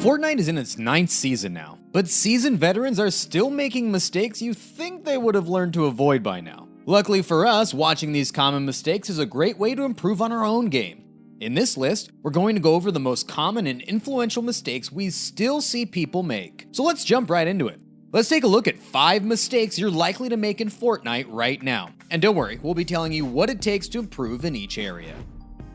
Fortnite is in its 9th season now, but seasoned veterans are still making mistakes you think they would have learned to avoid by now. Luckily for us, watching these common mistakes is a great way to improve on our own game. In this list, we're going to go over the most common and influential mistakes we still see people make. So let's jump right into it. Let's take a look at 5 mistakes you're likely to make in Fortnite right now. And don't worry, we'll be telling you what it takes to improve in each area.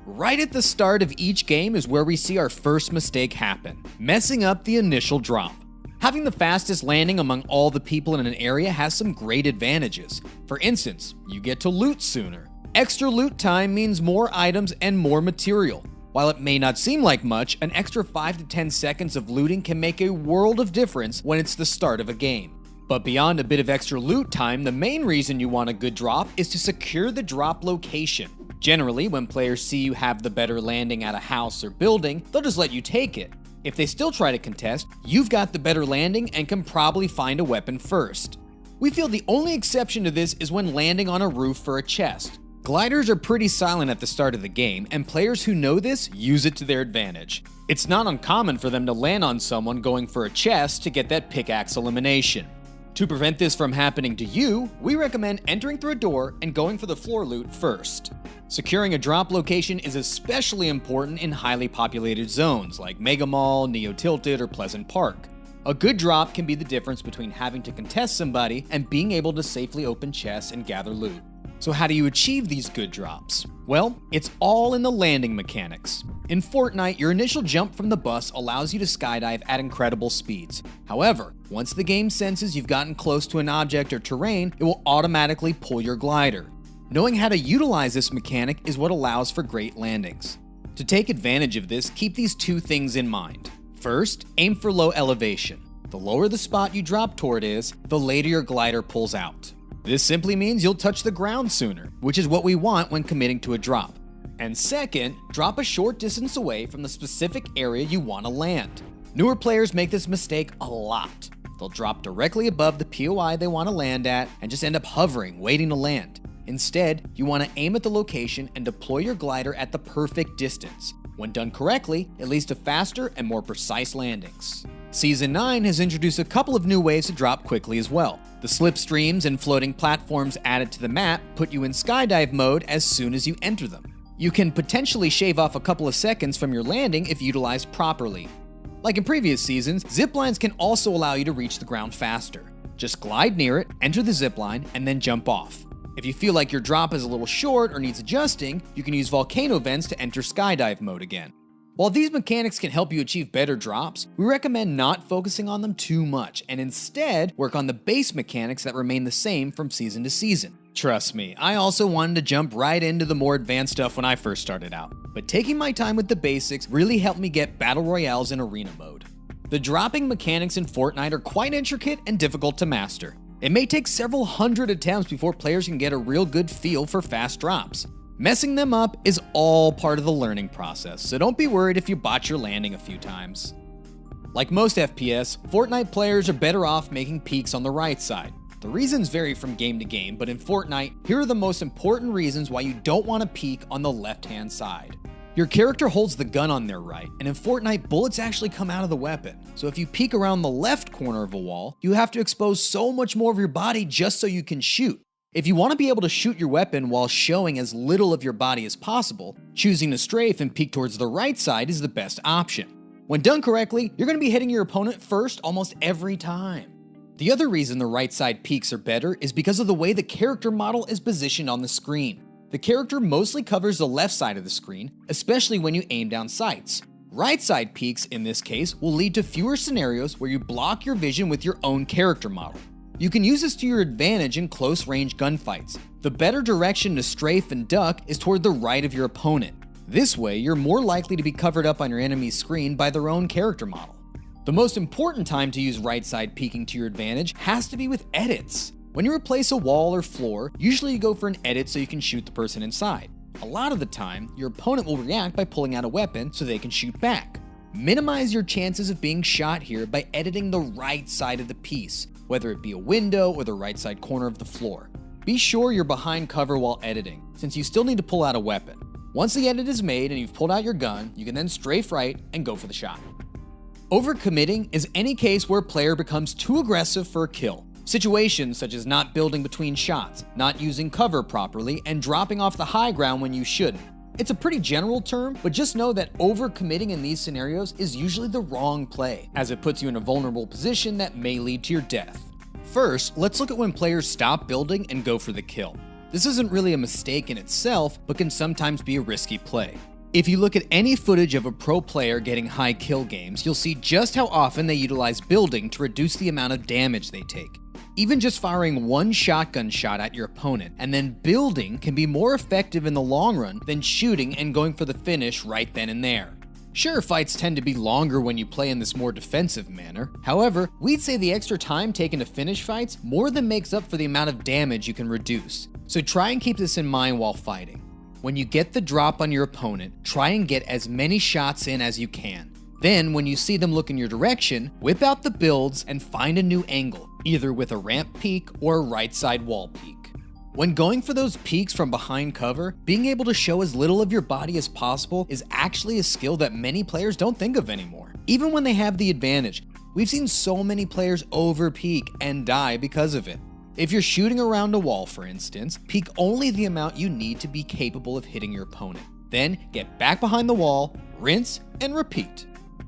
Right at the start of each game is where we see our first mistake happen, messing up the initial drop. Having the fastest landing among all the people in an area has some great advantages. For instance, you get to loot sooner. Extra loot time means more items and more material. While it may not seem like much, an extra 5 to 10 seconds of looting can make a world of difference when it's the start of a game. But beyond a bit of extra loot time, the main reason you want a good drop is to secure the drop location. Generally, when players see you have the better landing at a house or building, they'll just let you take it. If they still try to contest, you've got the better landing and can probably find a weapon first. We feel the only exception to this is when landing on a roof for a chest. Gliders are pretty silent at the start of the game, and players who know this use it to their advantage. It's not uncommon for them to land on someone going for a chest to get that pickaxe elimination. To prevent this from happening to you, we recommend entering through a door and going for the floor loot first. Securing a drop location is especially important in highly populated zones like Mega Mall, Neo Tilted, or Pleasant Park. A good drop can be the difference between having to contest somebody and being able to safely open chests and gather loot. So how do you achieve these good drops? Well, it's all in the landing mechanics. In Fortnite, your initial jump from the bus allows you to skydive at incredible speeds. However, once the game senses you've gotten close to an object or terrain, it will automatically pull your glider. Knowing how to utilize this mechanic is what allows for great landings. To take advantage of this, keep these 2 things in mind. First, aim for low elevation. The lower the spot you drop toward is, the later your glider pulls out. This simply means you'll touch the ground sooner, which is what we want when committing to a drop. And second, drop a short distance away from the specific area you want to land. Newer players make this mistake a lot. They'll drop directly above the POI they want to land at and just end up hovering, waiting to land. Instead, you want to aim at the location and deploy your glider at the perfect distance. When done correctly, it leads to faster and more precise landings. Season 9 has introduced a couple of new ways to drop quickly as well. The slipstreams and floating platforms added to the map put you in skydive mode as soon as you enter them. You can potentially shave off a couple of seconds from your landing if utilized properly. Like in previous seasons, ziplines can also allow you to reach the ground faster. Just glide near it, enter the zipline, and then jump off. If you feel like your drop is a little short or needs adjusting, you can use volcano vents to enter skydive mode again. While these mechanics can help you achieve better drops, we recommend not focusing on them too much and instead work on the base mechanics that remain the same from season to season. Trust me, I also wanted to jump right into the more advanced stuff when I first started out, but taking my time with the basics really helped me get battle royales in arena mode. The dropping mechanics in Fortnite are quite intricate and difficult to master. It may take several hundred attempts before players can get a real good feel for fast drops. Messing them up is all part of the learning process, so don't be worried if you botch your landing a few times. Like most FPS, Fortnite players are better off making peaks on the right side. The reasons vary from game to game, but in Fortnite, here are the most important reasons why you don't want to peek on the left-hand side. Your character holds the gun on their right, and in Fortnite, bullets actually come out of the weapon. So if you peek around the left corner of a wall, you have to expose so much more of your body just so you can shoot. If you want to be able to shoot your weapon while showing as little of your body as possible, choosing to strafe and peek towards the right side is the best option. When done correctly, you're going to be hitting your opponent first almost every time. The other reason the right side peeks are better is because of the way the character model is positioned on the screen. The character mostly covers the left side of the screen, especially when you aim down sights. Right side peeks, in this case, will lead to fewer scenarios where you block your vision with your own character model. You can use this to your advantage in close-range gunfights. The better direction to strafe and duck is toward the right of your opponent. This way, you're more likely to be covered up on your enemy's screen by their own character model. The most important time to use right side peeking to your advantage has to be with edits. When you replace a wall or floor, usually you go for an edit so you can shoot the person inside. A lot of the time, your opponent will react by pulling out a weapon so they can shoot back. Minimize your chances of being shot here by editing the right side of the piece, whether it be a window or the right side corner of the floor. Be sure you're behind cover while editing, since you still need to pull out a weapon. Once the edit is made and you've pulled out your gun, you can then strafe right and go for the shot. Overcommitting is any case where a player becomes too aggressive for a kill. Situations such as not building between shots, not using cover properly, and dropping off the high ground when you shouldn't. It's a pretty general term, but just know that overcommitting in these scenarios is usually the wrong play, as it puts you in a vulnerable position that may lead to your death. First, let's look at when players stop building and go for the kill. This isn't really a mistake in itself, but can sometimes be a risky play. If you look at any footage of a pro player getting high kill games, you'll see just how often they utilize building to reduce the amount of damage they take. Even just firing one shotgun shot at your opponent and then building can be more effective in the long run than shooting and going for the finish right then and there. Sure, fights tend to be longer when you play in this more defensive manner. However, we'd say the extra time taken to finish fights more than makes up for the amount of damage you can reduce. So try and keep this in mind while fighting. When you get the drop on your opponent, try and get as many shots in as you can. Then, when you see them look in your direction, whip out the builds and find a new angle, either with a ramp peek or a right side wall peek. When going for those peeks from behind cover, being able to show as little of your body as possible is actually a skill that many players don't think of anymore. Even when they have the advantage, we've seen so many players over peek and die because of it. If you're shooting around a wall, for instance, peek only the amount you need to be capable of hitting your opponent. Then get back behind the wall, rinse, and repeat.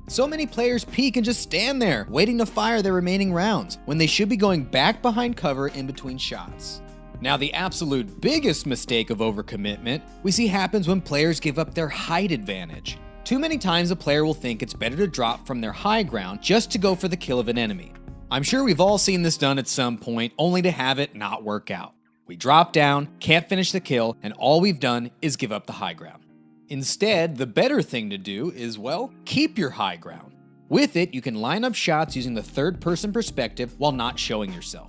So many players peek and just stand there, waiting to fire their remaining rounds, when they should be going back behind cover in between shots. Now, the absolute biggest mistake of overcommitment we see happens when players give up their height advantage. Too many times a player will think it's better to drop from their high ground just to go for the kill of an enemy. I'm sure we've all seen this done at some point, only to have it not work out. We drop down, can't finish the kill, and all we've done is give up the high ground. Instead, the better thing to do is, well, keep your high ground. With it, you can line up shots using the third-person perspective while not showing yourself.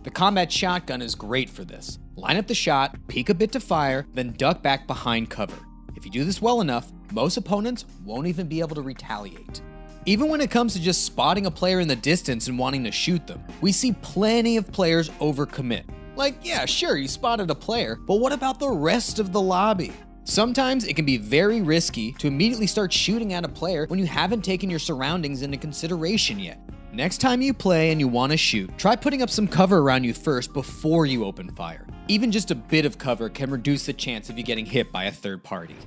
The combat shotgun is great for this. Line up the shot, peek a bit to fire, then duck back behind cover. If you do this well enough, most opponents won't even be able to retaliate. Even when it comes to just spotting a player in the distance and wanting to shoot them, we see plenty of players overcommit. Like, yeah, sure, you spotted a player, but what about the rest of the lobby? Sometimes it can be very risky to immediately start shooting at a player when you haven't taken your surroundings into consideration yet. Next time you play and you want to shoot, try putting up some cover around you first before you open fire. Even just a bit of cover can reduce the chance of you getting hit by a third party.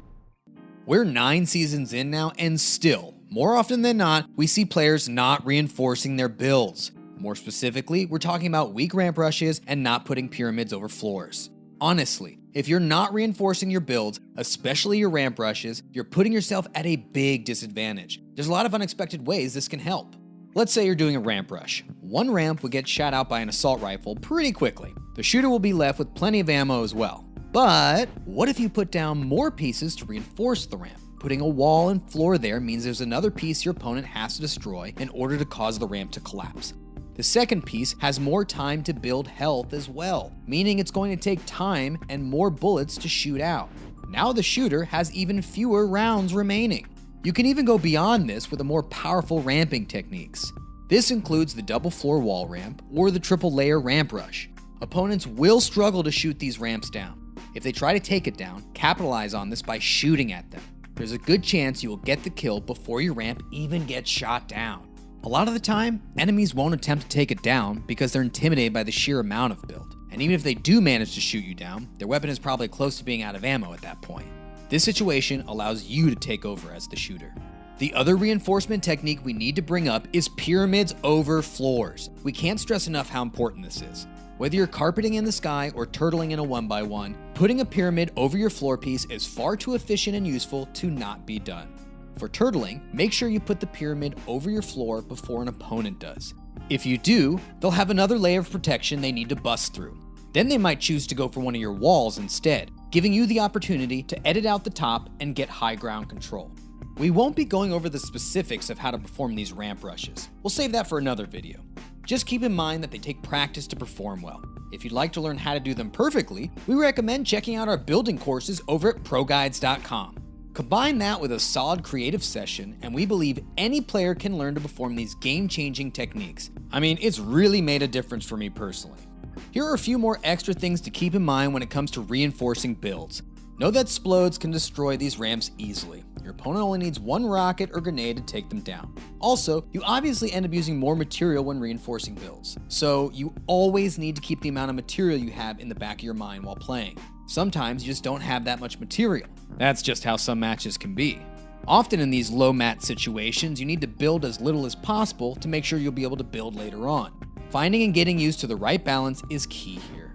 We're 9 seasons in now, and still, more often than not, we see players not reinforcing their builds. More specifically, we're talking about weak ramp rushes and not putting pyramids over floors. Honestly, if you're not reinforcing your builds, especially your ramp rushes, you're putting yourself at a big disadvantage. There's a lot of unexpected ways this can help. Let's say you're doing a ramp rush. One ramp will get shot out by an assault rifle pretty quickly. The shooter will be left with plenty of ammo as well. But what if you put down more pieces to reinforce the ramp? Putting a wall and floor there means there's another piece your opponent has to destroy in order to cause the ramp to collapse. The second piece has more time to build health as well, meaning it's going to take time and more bullets to shoot out. Now the shooter has even fewer rounds remaining. You can even go beyond this with the more powerful ramping techniques. This includes the double floor wall ramp or the triple layer ramp rush. Opponents will struggle to shoot these ramps down. If they try to take it down, capitalize on this by shooting at them. There's a good chance you will get the kill before your ramp even gets shot down. A lot of the time, enemies won't attempt to take it down because they're intimidated by the sheer amount of build. And even if they do manage to shoot you down, their weapon is probably close to being out of ammo at that point. This situation allows you to take over as the shooter. The other reinforcement technique we need to bring up is pyramids over floors. We can't stress enough how important this is. Whether you're carpeting in the sky or turtling in a 1x1, putting a pyramid over your floor piece is far too efficient and useful to not be done. For turtling, make sure you put the pyramid over your floor before an opponent does. If you do, they'll have another layer of protection they need to bust through. Then they might choose to go for one of your walls instead, giving you the opportunity to edit out the top and get high ground control. We won't be going over the specifics of how to perform these ramp rushes. We'll save that for another video. Just keep in mind that they take practice to perform well. If you'd like to learn how to do them perfectly, we recommend checking out our building courses over at ProGuides.com. Combine that with a solid creative session, and we believe any player can learn to perform these game-changing techniques. I mean, it's really made a difference for me personally. Here are a few more extra things to keep in mind when it comes to reinforcing builds. Know that splodes can destroy these ramps easily. Your opponent only needs one rocket or grenade to take them down. Also, you obviously end up using more material when reinforcing builds, so you always need to keep the amount of material you have in the back of your mind while playing. Sometimes you just don't have that much material. That's just how some matches can be. Often in these low mat situations, you need to build as little as possible to make sure you'll be able to build later on. Finding and getting used to the right balance is key here.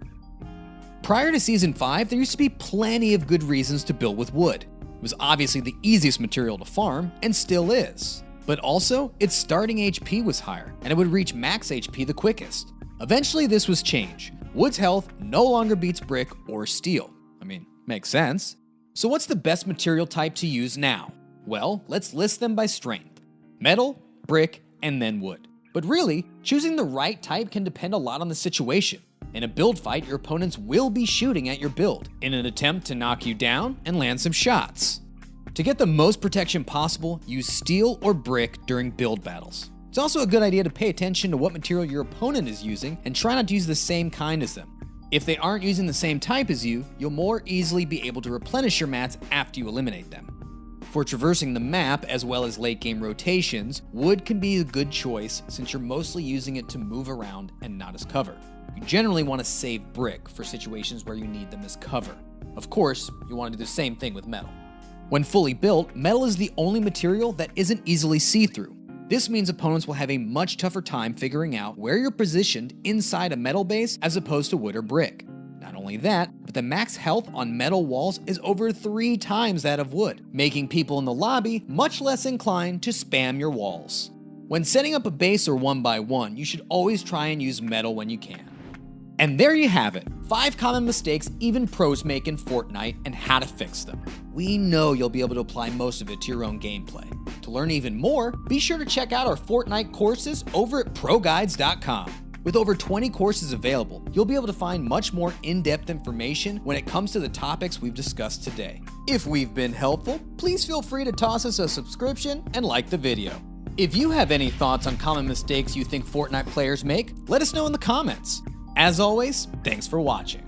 Prior to Season 5, there used to be plenty of good reasons to build with wood. It was obviously the easiest material to farm, and still is. But also, its starting HP was higher, and it would reach max HP the quickest. Eventually this was changed. Wood's health no longer beats brick or steel. I mean, makes sense. So what's the best material type to use now? Well, let's list them by strength. Metal, brick, and then wood. But really, choosing the right type can depend a lot on the situation. In a build fight, your opponents will be shooting at your build in an attempt to knock you down and land some shots. To get the most protection possible, use steel or brick during build battles. It's also a good idea to pay attention to what material your opponent is using and try not to use the same kind as them. If they aren't using the same type as you, you'll more easily be able to replenish your mats after you eliminate them. For traversing the map as well as late game rotations, wood can be a good choice since you're mostly using it to move around and not as cover. You generally want to save brick for situations where you need them as cover. Of course, you want to do the same thing with metal. When fully built, metal is the only material that isn't easily see-through. This means opponents will have a much tougher time figuring out where you're positioned inside a metal base as opposed to wood or brick. Not only that, but the max health on metal walls is over 3 times that of wood, making people in the lobby much less inclined to spam your walls. When setting up a base or 1x1, you should always try and use metal when you can. And there you have it, 5 common mistakes even pros make in Fortnite and how to fix them. We know you'll be able to apply most of it to your own gameplay. To learn even more, be sure to check out our Fortnite courses over at ProGuides.com. With over 20 courses available, you'll be able to find much more in-depth information when it comes to the topics we've discussed today. If we've been helpful, please feel free to toss us a subscription and like the video. If you have any thoughts on common mistakes you think Fortnite players make, let us know in the comments. As always, thanks for watching.